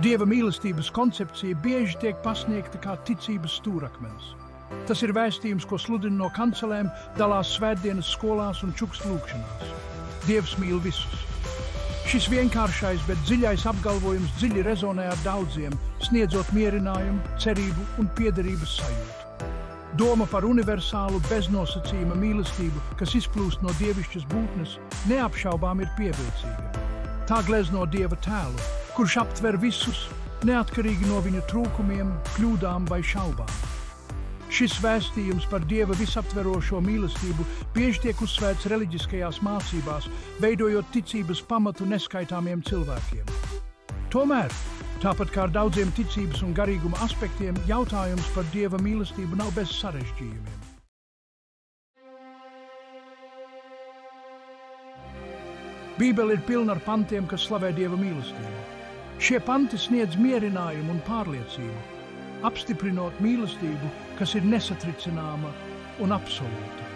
Dieva mīlestības koncepcija bieži tiek pasniegta kā ticības stūrakmens. Tas ir vēstījums, ko sludina no kancelēm, dalās svētdienas skolās un čuks lūkšanās. Dievs mīl visus. Šis vienkāršais, bet dziļais apgalvojums dziļi rezonē ar daudziem, sniedzot mierinājumu, cerību un piederības sajūtu. Doma par universālu, beznosacījuma mīlestību, kas izplūst no dievišķas būtnes, neapšaubām ir pievilcīga. Tā glezno Dieva tēlu, kurš aptver visus, neatkarīgi no viņu trūkumiem, kļūdām vai šaubām. Šis vēstījums par Dieva visaptverošo mīlestību bieži tiek uzsvērts reliģiskajās mācībās, veidojot ticības pamatu neskaitāmiem cilvēkiem. Tomēr, tāpat kā ar daudziem ticības un garīguma aspektiem, jautājums par Dieva mīlestību nav bez sarežģījumiem. Bībele ir pilna ar pantiem, kas slavē Dieva mīlestību. Šie panti sniedz mierinājumu un pārliecību, apstiprinot mīlestību, kas ir nesatricināma un absolūta.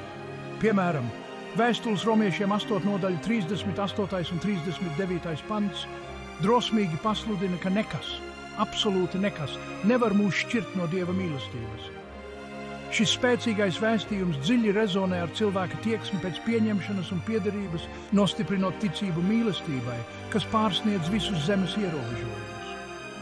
Piemēram, vēstules romiešiem 8. nodaļa 38. un 39. pants drosmīgi pasludina, ka nekas, absolūti nekas, nevar mūs šķirt no Dieva mīlestības. Šis spēcīgais vēstījums dziļi rezonē ar cilvēka tieksmi pēc pieņemšanas un piederības, nostiprinot ticību mīlestībai, kas pārsniedz visus zemes ierobežojumus.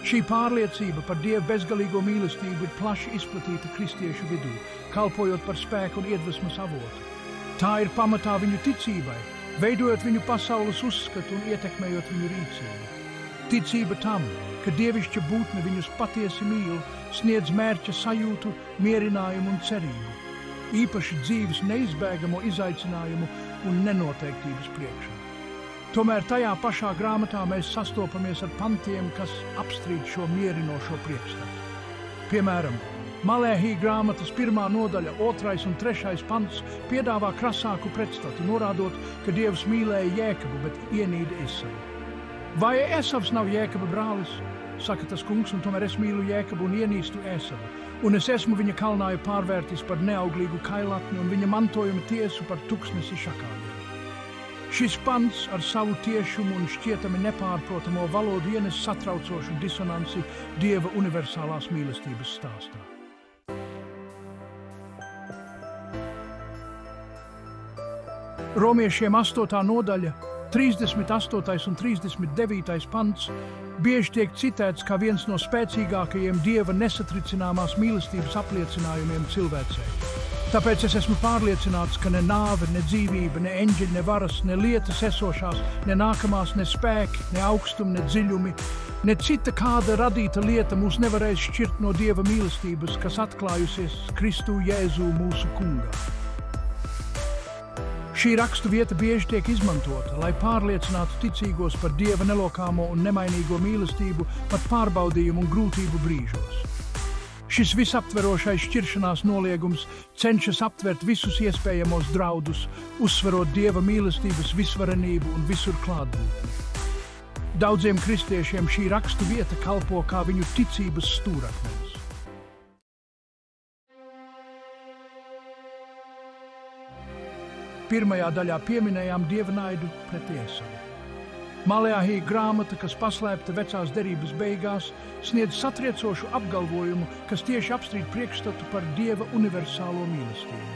Šī pārliecība par Dieva bezgalīgo mīlestību ir plaši izplatīta kristiešu vidū, kalpojot par spēku un iedvesmas avotu. Tā ir pamatā viņu ticībai, veidojot viņu pasaules uzskatu un ietekmējot viņu rīcību. Ticība tam, ka dievišķa būtne viņus patiesi mīl, sniedz mērķa sajūtu, mierinājumu un cerību, īpaši dzīves neizbēgamo izaicinājumu un nenoteiktības priekšā. Tomēr tajā pašā grāmatā mēs sastopamies ar pantiem, kas apstrīd šo mierinošo priekšstatu. Piemēram, Malēhī grāmatas 1. nodaļa, 2. un 3. pants piedāvā krasāku pretstatu, norādot, ka Dievs mīlēja Jēkabu, bet ienīda Esavu. Vai Esavs nav Jēkaba brālis? Saka tas kungs, un tomēr es mīlu Jēkabu un ienīstu Esavu, un es esmu viņa kalnāju pārvērtis par neauglīgu kailatni un viņa mantojuma tiesu par tuksnesi šakāļiem. Šis pants ar savu tiešumu un šķietami nepārprotamo valodu ienes satraucošu disonanci Dieva universālās mīlestības stāstā. Romiešiem 8. nodaļa, 38. un 39. pants bieži tiek citēts kā viens no spēcīgākajiem Dieva nesatricināmās mīlestības apliecinājumiem cilvēcei. Tāpēc es esmu pārliecināts, ka ne nāve, ne dzīvība, ne eņģeļi, ne varas, ne lietas esošās, ne nākamās, ne spēki, ne augstumi, ne dziļumi, ne cita kāda radīta lieta mūs nevarēs šķirt no Dieva mīlestības, kas atklājusies Kristu Jēzu mūsu kungā. Šī rakstu vieta bieži tiek izmantota, lai pārliecinātu ticīgos par Dieva nelokāmo un nemainīgo mīlestību pat pārbaudījumu un grūtību brīžos. Šis visaptverošais šķiršanās noliegums cenšas aptvert visus iespējamos draudus, uzsverot Dieva mīlestības visvarenību un visur klātbūtni. Daudziem kristiešiem šī rakstu vieta kalpo kā viņu ticības stūrakmens. Pirmajā daļā pieminējām Dieva naidu pret Esavu. Malēhī grāmata, kas paslēpta vecās derības beigās, sniedz satriecošu apgalvojumu, kas tieši apstrīd priekšstatu par Dieva universālo mīlestību.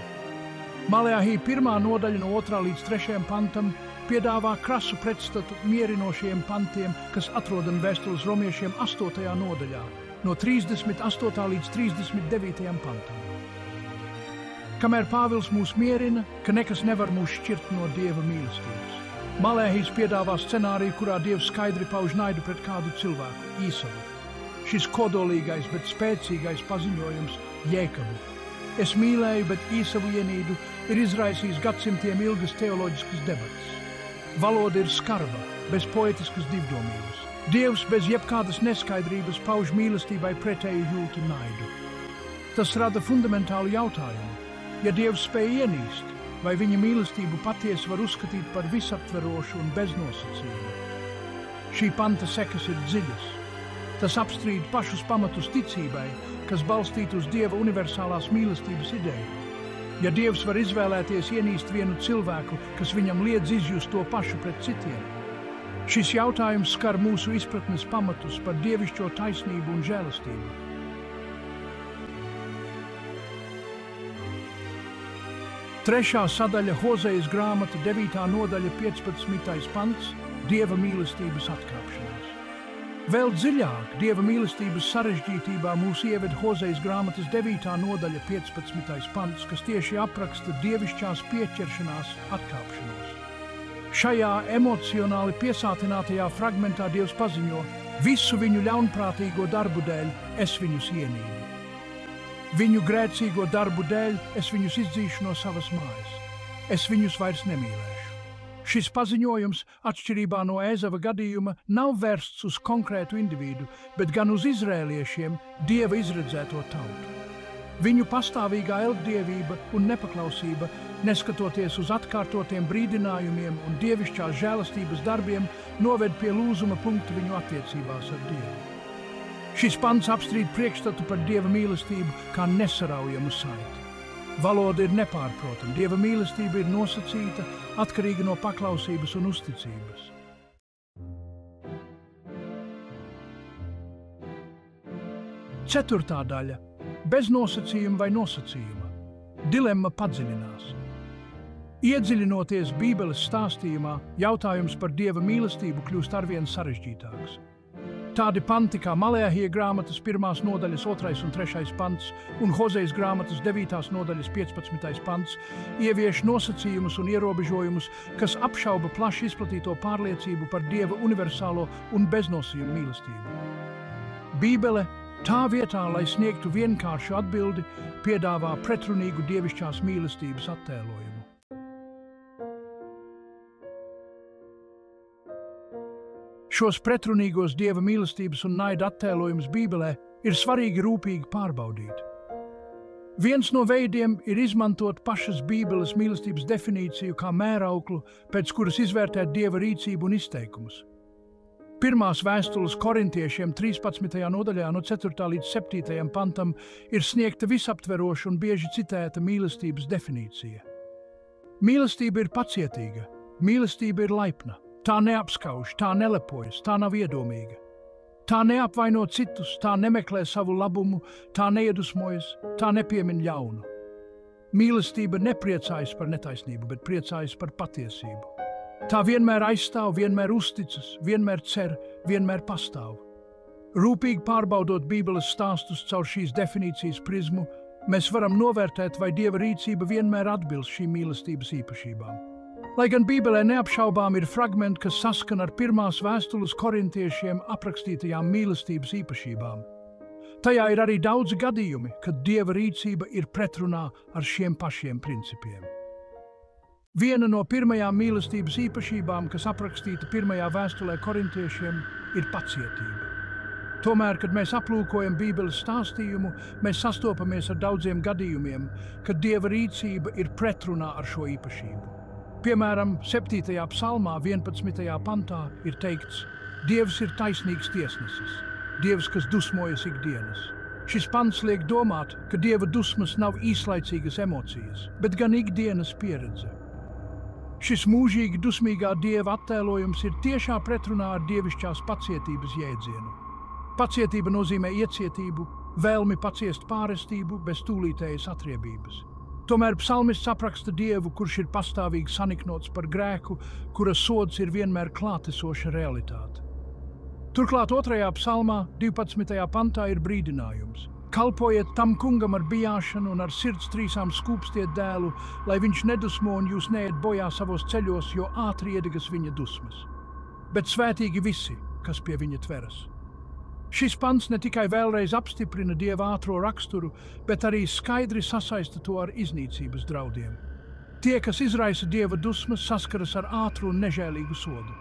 Malēhī 1. nodaļa no 2. līdz 3. pantam piedāvā krasu pretstatu mierinošiem pantiem, kas atrodami vēstules romiešiem 8. nodaļā, no 38. līdz 39. pantam. Kamēr Pāvils mūs mierina, ka nekas nevar mūs šķirt no Dieva mīlestības. Malēhijs piedāvā scenāriju, kurā Dievs skaidri pauž naidu pret kādu cilvēku, Īsavu. Šis kodolīgais, bet spēcīgais paziņojums Jēkabu. Es mīlēju, bet Īsavu ienīdu, ir izraisījis gadsimtiem ilgas teoloģiskas debatas. Valoda ir skarba, bez poetiskas divdomības. Dievs bez jebkādas neskaidrības pauž mīlestībai pretēju jūtu naidu. Tas rada fundamentālu jautājumu. Ja Dievs spēj ienīst, vai viņa mīlestību patiesi var uzskatīt par visaptverošu un beznosacījumu? Šī panta sekas ir dziļas. Tas apstrīd pašus pamatus ticībai, kas balstīta uz Dieva universālās mīlestības ideju. Ja Dievs var izvēlēties ienīst vienu cilvēku, kas viņam liedz izjust to pašu pret citiem, Šis jautājums skar mūsu izpratnes pamatus par dievišķo taisnību un žēlastību. Trešā sadaļa Hozejas grāmata 9. nodaļa 15. pants – Dieva mīlestības atkāpšanās. Vēl dziļāk Dieva mīlestības sarežģītībā mūs ieved Hozejas grāmatas 9. nodaļa 15. pants, kas tieši apraksta dievišķās pieķeršanās atkāpšanos. Šajā emocionāli piesātinātajā fragmentā Dievs paziņo: visu viņu ļaunprātīgo darbu dēļ es viņus ienīdu. Viņu grēcīgo darbu dēļ es viņus izdzīšu no savas mājas. Es viņus vairs nemīlēšu. Šis paziņojums, atšķirībā no Ēzava gadījuma, nav vērsts uz konkrētu individu, bet gan uz izrēliešiem, Dieva izredzēto tautu. Viņu pastāvīgā elgdievība un nepaklausība, neskatoties uz atkārtotiem brīdinājumiem un dievišķās žēlastības darbiem, noved pie lūzuma punkta viņu attiecībās ar Dievu. Šis pants apstrīd priekšstatu par Dieva mīlestību kā nesaraujamu saiti. Valoda ir nepārprotama, Dieva mīlestība ir nosacīta, atkarīga no paklausības un uzticības. Ceturtā daļa – bez nosacījuma vai nosacījuma. Dilemma padziļinās. Iedziļinoties Bībeles stāstījumā, jautājums par Dieva mīlestību kļūst arvien sarežģītāks. Tādi panti kā Malēhija grāmatas 1. nodaļas 2. un 3. pants un Hozejas grāmatas 9. nodaļas 15. pants ievieš nosacījumus un ierobežojumus, kas apšauba plaši izplatīto pārliecību par Dieva universālo un beznosacījumu mīlestību. Bībele, tā vietā, lai sniegtu vienkāršu atbildi, piedāvā pretrunīgu dievišķās mīlestības attēlojumu. Šos pretrunīgos Dieva mīlestības un naida attēlojumus Bībelē ir svarīgi rūpīgi pārbaudīt. Viens no veidiem ir izmantot pašas Bībeles mīlestības definīciju kā mērauklu, pēc kuras izvērtēt Dieva rīcību un izteikumus. Pirmās vēstules korintiešiem 13. nodaļā no 4. līdz 7. pantam ir sniegta visaptveroša un bieži citēta mīlestības definīcija. Mīlestība ir pacietīga, mīlestība ir laipna. Tā neapskauž, tā nelepojas, tā nav iedomīga. Tā neapvaino citus, tā nemeklē savu labumu, tā neiedusmojas, tā nepiemin ļaunu. Mīlestība nepriecājas par netaisnību, bet priecājas par patiesību. Tā vienmēr aizstāv, vienmēr uzticas, vienmēr cer, vienmēr pastāv. Rūpīgi pārbaudot Bībeles stāstus caur šīs definīcijas prizmu, mēs varam novērtēt, vai Dieva rīcība vienmēr atbilst šīm mīlestības īpašībām. Lai gan Bībelē neapšaubām ir fragmenti, kas saskan ar pirmās vēstules korintiešiem aprakstītajām mīlestības īpašībām. Tajā ir arī daudzi gadījumi, kad Dieva rīcība ir pretrunā ar šiem pašiem principiem. Viena no pirmajām mīlestības īpašībām, kas aprakstīta pirmajā vēstulē korintiešiem, ir pacietība. Tomēr, kad mēs aplūkojam Bībeles stāstījumu, mēs sastopamies ar daudziem gadījumiem, kad Dieva rīcība ir pretrunā ar šo īpašību. Piemēram, 7. psalmā 11. pantā ir teikts: Dievs ir taisnīgs tiesnesis, Dievs, kas dusmojas ikdienas. Šis pants liek domāt, ka Dieva dusmas nav īslaicīgas emocijas, bet gan ikdienas pieredze. Šis mūžīgi dusmīgā Dieva attēlojums ir tiešā pretrunā ar dievišķās pacietības jēdzienu. Pacietība nozīmē iecietību, vēlmi paciest pārestību bez tūlītējas atriebības. Tomēr psalmists apraksta Dievu, kurš ir pastāvīgi saniknots par grēku, kura sods ir vienmēr klātesoša realitāte. Turklāt 2. psalmā, 12. pantā ir brīdinājums: kalpojiet tam kungam ar bijāšanu un ar sirds trīsām skūpstiet dēlu, lai viņš nedusmo un jūs neiet bojā savos ceļos, jo ātri iedegas viņa dusmas. Bet svētīgi visi, kas pie viņa tveras. Šis pants ne tikai vēlreiz apstiprina Dieva ātro raksturu, bet arī skaidri sasaista to ar iznīcības draudiem. Tie, kas izraisa Dieva dusmas, saskaras ar ātru un nežēlīgu sodu.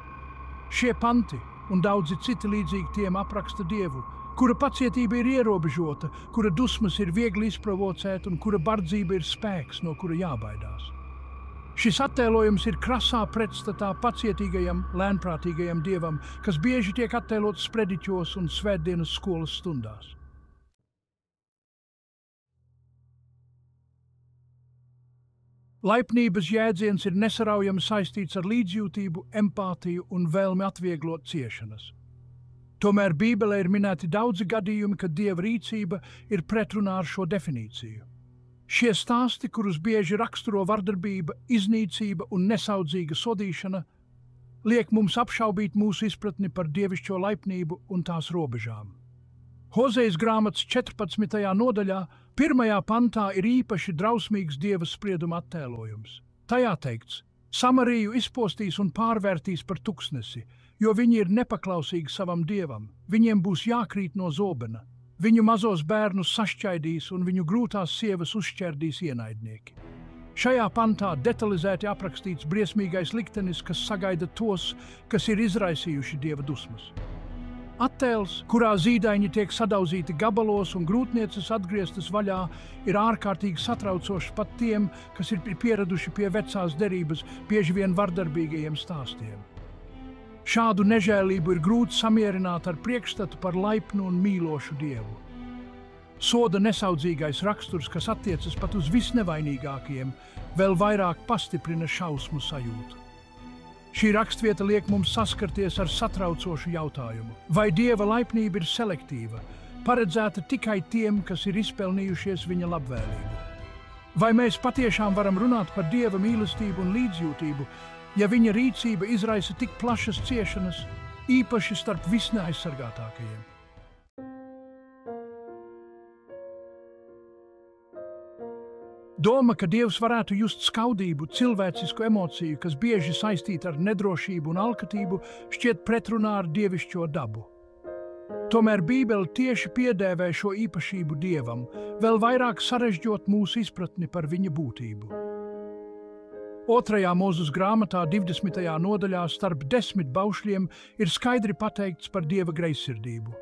Šie panti un daudzi citi līdzīgi tiem apraksta Dievu, kura pacietība ir ierobežota, kura dusmas ir viegli izprovocēt un kura bardzība ir spēks, no kura jābaidās. Šis attēlojums ir krasā pretstatā pacietīgajam, lēnprātīgajam Dievam, kas bieži tiek attēlots sprediķos un svētdienas skolas stundās. Laipnības jēdziens ir nesaraujami saistīts ar līdzjūtību, empātiju un vēlmi atvieglot ciešanas. Tomēr Bībelē ir minēti daudzi gadījumi, kad Dieva rīcība ir pretrunā ar šo definīciju. Šie stāsti, kurus bieži raksturo vardarbība, iznīcība un nesaudzīga sodīšana, liek mums apšaubīt mūsu izpratni par dievišķo laipnību un tās robežām. Hozejas grāmatas 14. nodaļā, 1. pantā ir īpaši drausmīgs Dieva sprieduma attēlojums. Tajā teikts: Samariju izpostīs un pārvērtīs par tuksnesi, jo viņi ir nepaklausīgi savam dievam, viņiem būs jākrīt no zobena, viņu mazos bērnus sašķaidīs un viņu grūtās sievas uzšķērdīs ienaidnieki. Šajā pantā detalizēti aprakstīts briesmīgais liktenis, kas sagaida tos, kas ir izraisījuši Dieva dusmas. Attēls, kurā zīdaiņi tiek sadauzīti gabalos un grūtnieces atgrieztas vaļā, ir ārkārtīgi satraucošs pat tiem, kas ir pieraduši pie vecās derības, bieži vien vardarbīgajiem stāstiem. Šādu nežēlību ir grūti samierināt ar priekšstatu par laipnu un mīlošu Dievu. Soda nesaudzīgais raksturs, kas attiecas pat uz visnevainīgākajiem, vēl vairāk pastiprina šausmu sajūtu. Šī rakstvieta liek mums saskarties ar satraucošu jautājumu. Vai Dieva laipnība ir selektīva, paredzēta tikai tiem, kas ir izpelnījušies viņa labvēlību? Vai mēs patiešām varam runāt par Dieva mīlestību un līdzjūtību, ja viņa rīcība izraisa tik plašas ciešanas, īpaši starp visneaizsargātākajiem? Doma, ka Dievs varētu just skaudību, cilvēcisku emociju, kas bieži saistīta ar nedrošību un alkatību, šķiet pretrunā ar dievišķo dabu. Tomēr Bībele tieši piedēvē šo īpašību Dievam, vēl vairāk sarežģot mūsu izpratni par viņa būtību. 2. Mūzes grāmatā 20. nodaļā starp 10 baušļiem ir skaidri pateikts par Dieva greizsirdību.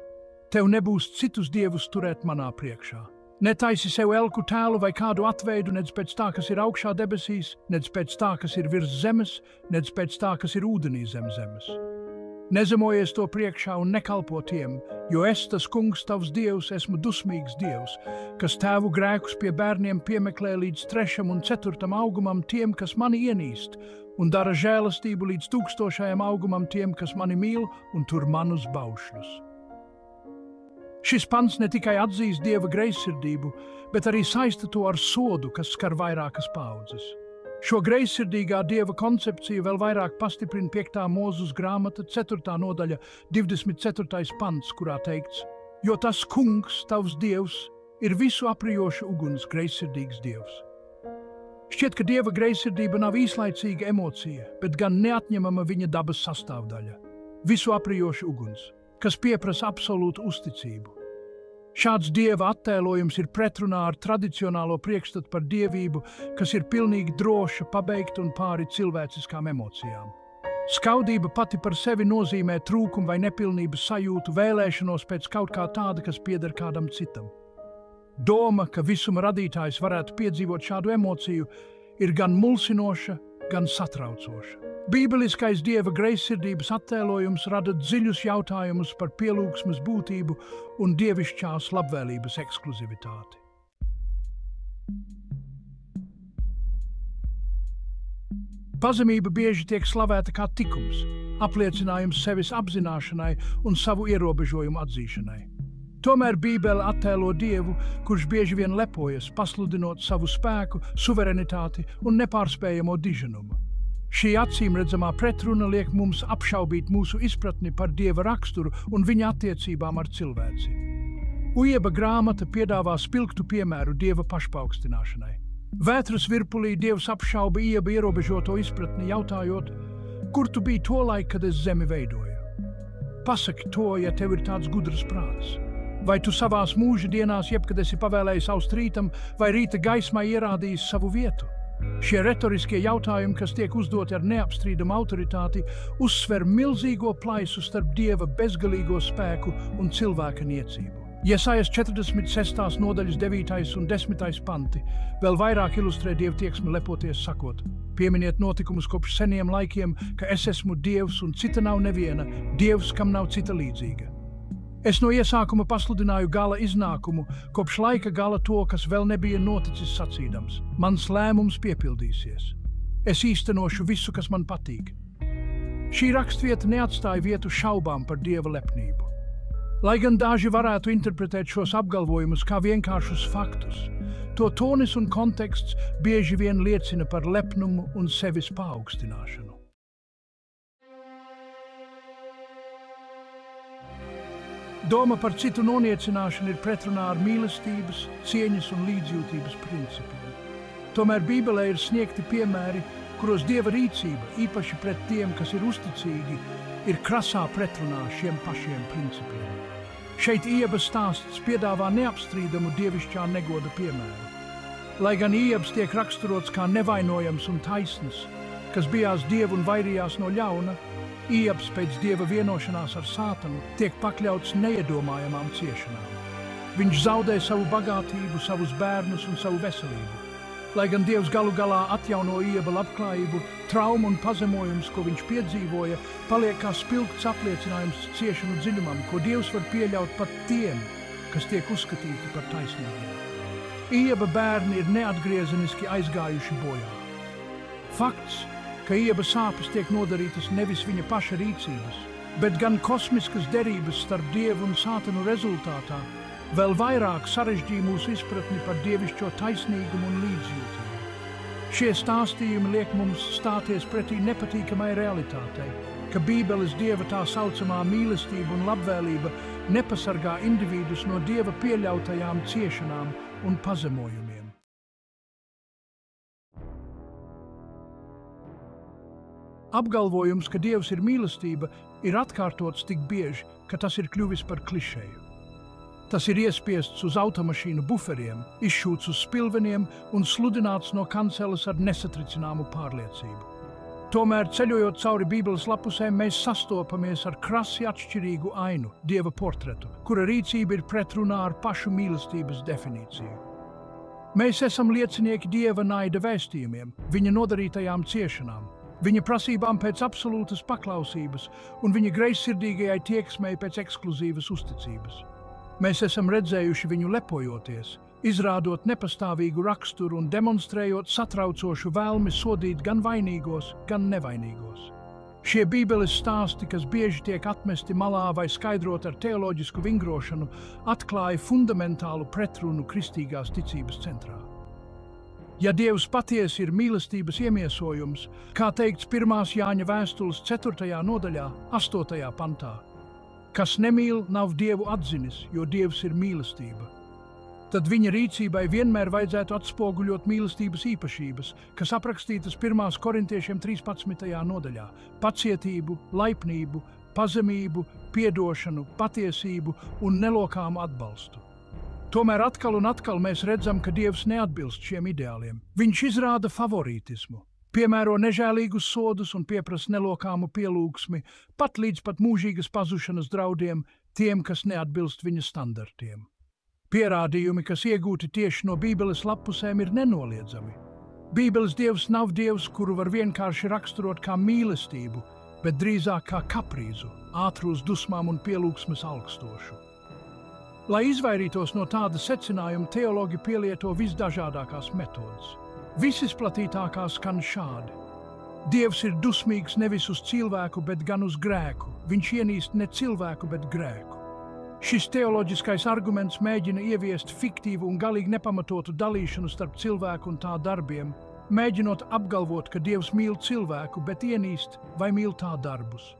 Tev nebūs citus dievus turēt manā priekšā. Netaisi sev elku tēlu vai kādu atveidu, nedz pēc tā, kas ir augšā debesīs, nedz pēc tā, kas ir virs zemes, nedz pēc tā, kas ir ūdenī zem zemes. Nezemojies to priekšā un nekalpo tiem, jo es, tas kungs, tavs dievs, esmu dusmīgs dievs, kas tēvu grēkus pie bērniem piemeklē līdz 3. un 4. augumam tiem, kas mani ienīst, un dara žēlastību līdz 1000. augumam tiem, kas mani mīl un tur manus baušļus. Šis pants ne tikai atzīst Dieva greizsirdību, bet arī saista to ar sodu, kas skar vairākas paaudzes. Šo greizsirdīgā Dieva koncepciju vēl vairāk pastiprina 5. Mūzes grāmata 4. nodaļa 24. pants, kurā teikts: Jo tas kungs, tavs dievs, ir visu aprijoša uguns greizsirdīgs dievs. Šķiet, ka Dieva greizsirdība nav īslaicīga emocija, bet gan neatņemama viņa dabas sastāvdaļa – visu aprijoša uguns, kas pieprasa absolūtu uzticību. Šāds Dieva attēlojums ir pretrunā ar tradicionālo priekšstatu par dievību, kas ir pilnīgi droša, pabeigta un pāri cilvēciskām emocijām. Skaudība pati par sevi nozīmē trūkumu vai nepilnības sajūtu, vēlēšanos pēc kaut kā tāda, kas pieder kādam citam. Doma, ka visuma radītājs varētu piedzīvot šādu emociju, ir gan mulsinoša, gan satraucoša. Bībeliskais Dieva greizsirdības attēlojums rada dziļus jautājumus par pielūgsmes būtību un dievišķās labvēlības ekskluzivitāti. Pazemība bieži tiek slavēta kā tikums, apliecinājums sevis apzināšanai un savu ierobežojumu atzīšanai. Tomēr Bībele attēlo Dievu, kurš bieži vien lepojas, pasludinot savu spēku, suverenitāti un nepārspējamo diženumu. Šī acīmredzamā pretruna liek mums apšaubīt mūsu izpratni par Dieva raksturu un viņa attiecībām ar cilvēci. Ujeba grāmata piedāvā spilgtu piemēru Dieva pašpaaugstināšanai. Vētras virpulī Dievs apšauba Ujeba ierobežoto izpratni, jautājot: Kur tu biji tolaik, kad es zemi veidoju? Pasaki to, ja tev ir tāds gudrs prāts. Vai tu savās mūža dienās jebkad esi pavēlējis aust rītam vai rīta gaismai ierādījis savu vietu? Šie retoriskie jautājumi, kas tiek uzdoti ar neapstrīdamu autoritāti, uzsver milzīgo plaisu starp Dieva bezgalīgo spēku un cilvēka niecību. Jesajas 46. nodaļas 9. un 10. panti vēl vairāk ilustrē Dieva tieksmi lepoties sakot: Pieminiet notikumus kopš seniem laikiem, ka es esmu Dievs un cita nav neviena, Dievs, kam nav cita līdzīga. Es no iesākuma pasludināju gala iznākumu, kopš laika gala to, kas vēl nebija noticis sacīdams. Mans lēmums piepildīsies. Es īstenošu visu, kas man patīk. Šī rakstvieta neatstāja vietu šaubām par Dieva lepnību. Lai gan daži varētu interpretēt šos apgalvojumus kā vienkāršus faktus, to tonis un konteksts bieži vien liecina par lepnumu un sevis paaugstināšanu. Doma par citu noniecināšanu ir pretrunā ar mīlestības, cieņas un līdzjūtības principiem. Tomēr Bībelē ir sniegti piemēri, kuros Dieva rīcība, īpaši pret tiem, kas ir uzticīgi, ir krasā pretrunā šiem pašiem principiem. Šeit Ieba stāsts piedāvā neapstrīdamu dievišķā negoda piemēru. Lai gan Iebs tiek raksturots kā nevainojams un taisns, kas bijās Dievu un vairījās no ļauna, Iebs pēc Dieva vienošanās ar Sātanu tiek pakļauts neiedomājamām ciešanām. Viņš zaudē savu bagātību, savus bērnus un savu veselību. Lai gan Dievs galu galā atjauno Ieba labklājību, trauma un pazemojums, ko viņš piedzīvoja, paliek kā spilgts apliecinājums ciešanu dziļumam, ko Dievs var pieļaut pat tiem, kas tiek uzskatīti par taisnīgiem. Ieba bērni ir neatgriezeniski aizgājuši bojā. Fakts, ka Ieba sāpes tiek nodarītas nevis viņa paša rīcības, bet gan kosmiskas derības starp Dievu un Sātanu rezultātā, vēl vairāk sarežģīja mūsu izpratni par dievišķo taisnīgumu un līdzjūtību. Šie stāstījumi liek mums stāties pretī nepatīkamai realitātei, ka Bībeles Dieva tā saucamā mīlestība un labvēlība nepasargā individus no Dieva pieļautajām ciešanām un pazemojumiem. Apgalvojums, ka Dievs ir mīlestība, ir atkārtots tik bieži, ka tas ir kļuvis par klišeju. Tas ir iespiests uz automašīnu buferiem, izšūts uz spilveniem un sludināts no kanceles ar nesatricināmu pārliecību. Tomēr, ceļojot cauri Bībeles lapusēm, mēs sastopamies ar krasi atšķirīgu ainu, Dieva portretu, kura rīcība ir pretrunā ar pašu mīlestības definīciju. Mēs esam liecinieki Dieva naida vēstījumiem, viņa nodarītajām ciešanām, viņa prasībām pēc absolūtas paklausības un viņa greizsirdīgajai tieksmei pēc ekskluzīvas uzticības. Mēs esam redzējuši viņu lepojoties, izrādot nepastāvīgu raksturu un demonstrējot satraucošu vēlmi sodīt gan vainīgos, gan nevainīgos. Šie Bībeles stāsti, kas bieži tiek atmesti malā vai skaidrot ar teoloģisku vingrošanu, atklāja fundamentālu pretrunu kristīgās ticības centrā. Ja Dievs patiesi ir mīlestības iemiesojums, kā teikts 1. Jāņa vēstules 4. nodaļā, 8. pantā, kas nemīl, nav Dievu atzinis, jo Dievs ir mīlestība, tad viņa rīcībai vienmēr vajadzētu atspoguļot mīlestības īpašības, kas aprakstītas 1. korintiešiem 13. nodaļā – pacietību, laipnību, pazemību, piedošanu, patiesību un nelokāmu atbalstu. Tomēr atkal un atkal mēs redzam, ka Dievs neatbilst šiem ideāliem. Viņš izrāda favorītismu, piemēro nežēlīgus sodus un pieprasa nelokāmu pielūgsmi, pat līdz pat mūžīgas pazušanas draudiem tiem, kas neatbilst viņa standartiem. Pierādījumi, kas iegūti tieši no Bībeles lapusēm, ir nenoliedzami. Bībeles Dievs nav Dievs, kuru var vienkārši raksturot kā mīlestību, bet drīzāk kā kaprīzu, ātru uz dusmām un pielūgsmes augstošu. Lai izvairītos no tāda secinājuma, teologi pielieto visdažādākās metodas. Visizplatītākās skan šādi. Dievs ir dusmīgs nevis uz cilvēku, bet gan uz grēku. Viņš ienīst ne cilvēku, bet grēku. Šis teoloģiskais arguments mēģina ieviest fiktīvu un galīgi nepamatotu dalīšanu starp cilvēku un tā darbiem, mēģinot apgalvot, ka Dievs mīl cilvēku, bet ienīst vai mīl tā darbus.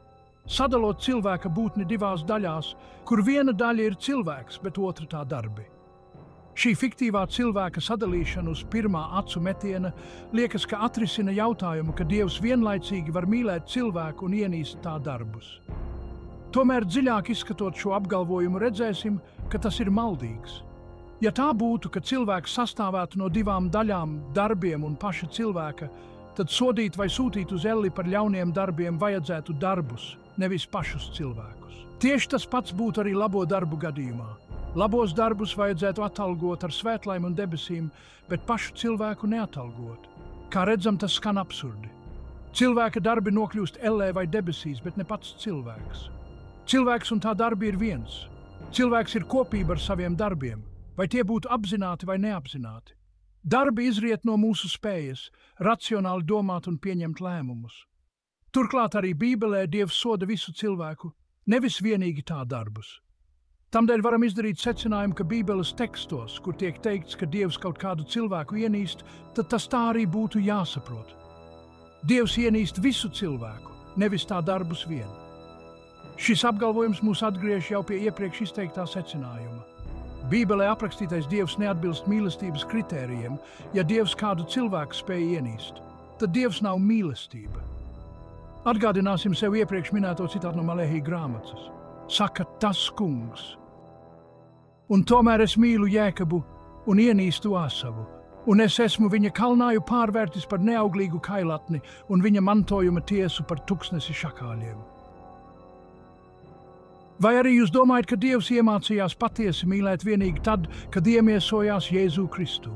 Sadalot cilvēka būtni divās daļās, kur viena daļa ir cilvēks, bet otra tā darbi. Šī fiktīvā cilvēka sadalīšana uz pirmā acu metiena liekas, ka atrisina jautājumu, ka Dievs vienlaicīgi var mīlēt cilvēku un ienīst tā darbus. Tomēr dziļāk izskatot šo apgalvojumu, redzēsim, ka tas ir maldīgs. Ja tā būtu, ka cilvēks sastāvētu no divām daļām, darbiem un paša cilvēka, tad sodīt vai sūtīt uz elli par ļauniem darbiem vajadzētu darbus, nevis pašus cilvēkus. Tieši tas pats būtu arī labo darbu gadījumā. Labos darbus vajadzētu atalgot ar svētlaim un debesīm, bet pašu cilvēku neatalgot. Kā redzam, tas skan absurdi. Cilvēka darbi nokļūst ellē vai debesīs, bet ne pats cilvēks. Cilvēks un tā darbi ir viens. Cilvēks ir kopība ar saviem darbiem, vai tie būtu apzināti vai neapzināti. Darbi izriet no mūsu spējas racionāli domāt un pieņemt lēmumus. Turklāt arī Bībelē Dievs soda visu cilvēku, nevis vienīgi tā darbus. Tamdēļ varam izdarīt secinājumu, ka Bībeles tekstos, kur tiek teikts, ka Dievs kaut kādu cilvēku ienīst, tad tas tā arī būtu jāsaprot. Dievs ienīst visu cilvēku, nevis tā darbus vien. Šis apgalvojums mūs atgriež jau pie iepriekš izteiktā secinājuma. Bībelē aprakstītais Dievs neatbilst mīlestības kritērijiem. Ja Dievs kādu cilvēku spēj ienīst, tad Dievs nav mīlestība. Atgādināsim sev iepriekš minēto citātu no Malehija grāmatas. Saka tas kungs. Un tomēr es mīlu Jēkabu un ienīstu Asavu, un es esmu viņa kalnāju pārvērtis par neauglīgu kailatni un viņa mantojuma tiesu par tuksnesi šakāļiem. Vai arī jūs domājat, ka Dievs iemācījās patiesi mīlēt vienīgi tad, kad iemiesojās Jēzu Kristu?